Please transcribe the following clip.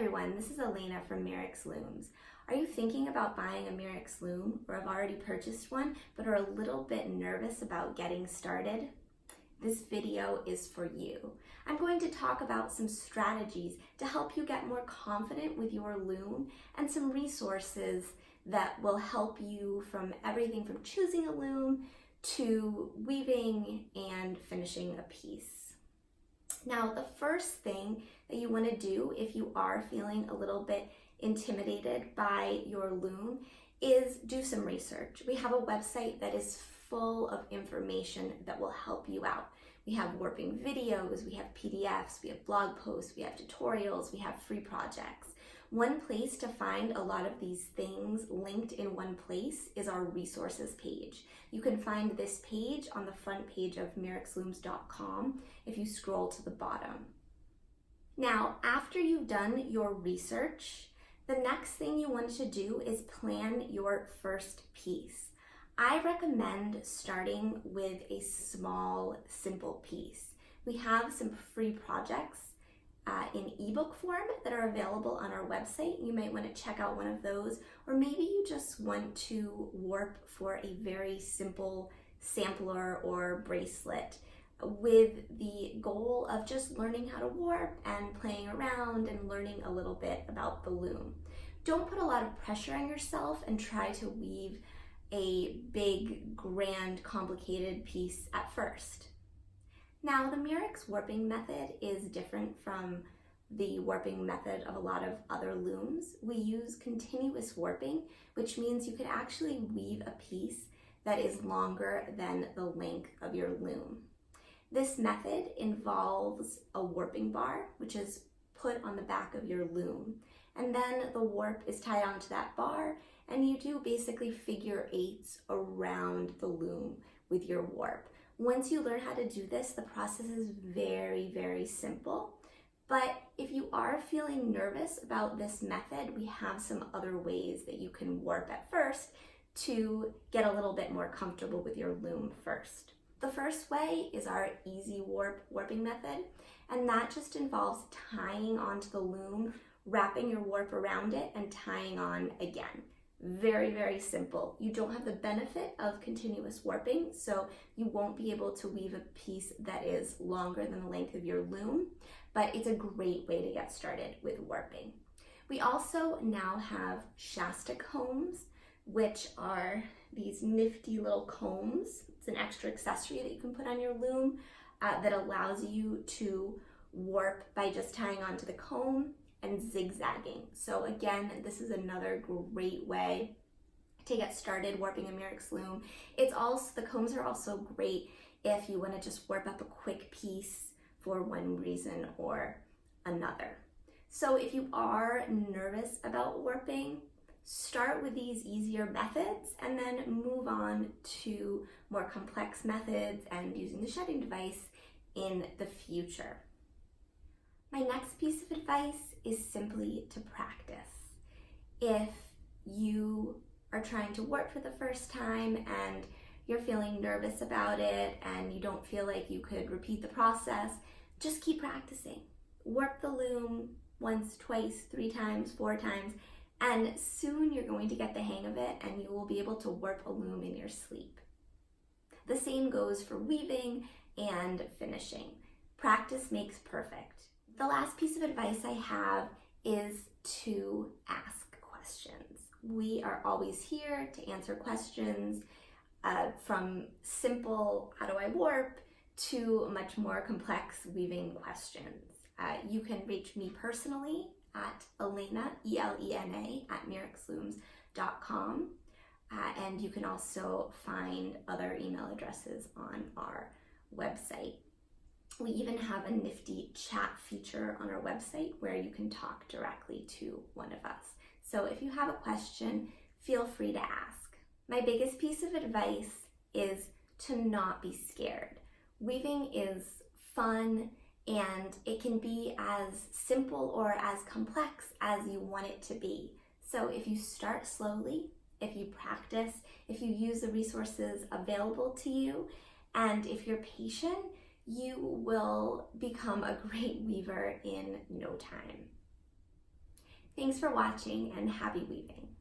everyone, this is Elena from Mirrix Looms. Are you thinking about buying a Mirrix Loom or have already purchased one but are a little bit nervous about getting started? This video is for you. I'm going to talk about some strategies to help you get more confident with your loom and some resources that will help you from everything from choosing a loom to weaving and finishing a piece. Now, the first thing that you want to do if you are feeling a little bit intimidated by your loom is do some research. We have a website that is full of information that will help you out. We have warping videos, we have PDFs, we have blog posts, we have tutorials, we have free projects. One place to find a lot of these things linked in one place is our resources page. You can find this page on the front page of mirrixlooms.com if you scroll to the bottom. Now, after you've done your research, the next thing you want to do is plan your first piece. I recommend starting with a small, simple piece. We have some free projects in ebook form that are available on our website. You might want to check out one of those, or maybe you just want to warp for a very simple sampler or bracelet with the goal of just learning how to warp and playing around and learning a little bit about the loom. Don't put a lot of pressure on yourself and try to weave a big, grand, complicated piece at first. Now, the Mirrix warping method is different from the warping method of a lot of other looms. We use continuous warping, which means you could actually weave a piece that is longer than the length of your loom. This method involves a warping bar, which is put on the back of your loom. And then the warp is tied onto that bar, and you do basically figure eights around the loom with your warp. Once you learn how to do this, the process is very, very simple. But if you are feeling nervous about this method, we have some other ways that you can warp at first to get a little bit more comfortable with your loom first. The first way is our easy warping method, and that just involves tying onto the loom, wrapping your warp around it, and tying on again. Very, very simple. You don't have the benefit of continuous warping, so you won't be able to weave a piece that is longer than the length of your loom, but it's a great way to get started with warping. We also now have Shasta combs, which are these nifty little combs. It's an extra accessory that you can put on your loom that allows you to warp by just tying onto the comb and zigzagging. So again, this is another great way to get started warping a Mirrix loom. The combs are also great if you want to just warp up a quick piece for one reason or another. So if you are nervous about warping, start with these easier methods and then move on to more complex methods and using the shedding device in the future. My next piece of advice is simply to practice. If you are trying to warp for the first time and you're feeling nervous about it and you don't feel like you could repeat the process, just keep practicing. Warp the loom once, twice, 3 times, 4 times, and soon you're going to get the hang of it and you will be able to warp a loom in your sleep. The same goes for weaving and finishing. Practice makes perfect. The last piece of advice I have is to ask questions. We are always here to answer questions from simple, how do I warp, to much more complex weaving questions. You can reach me personally at Elena, E-L-E-N-A, at mirrixlooms.com. And you can also find other email addresses on our website. We even have a nifty chat feature on our website where you can talk directly to one of us. So if you have a question, feel free to ask. My biggest piece of advice is to not be scared. Weaving is fun and it can be as simple or as complex as you want it to be. So if you start slowly, if you practice, if you use the resources available to you, and if you're patient, you will become a great weaver in no time. Thanks for watching and happy weaving.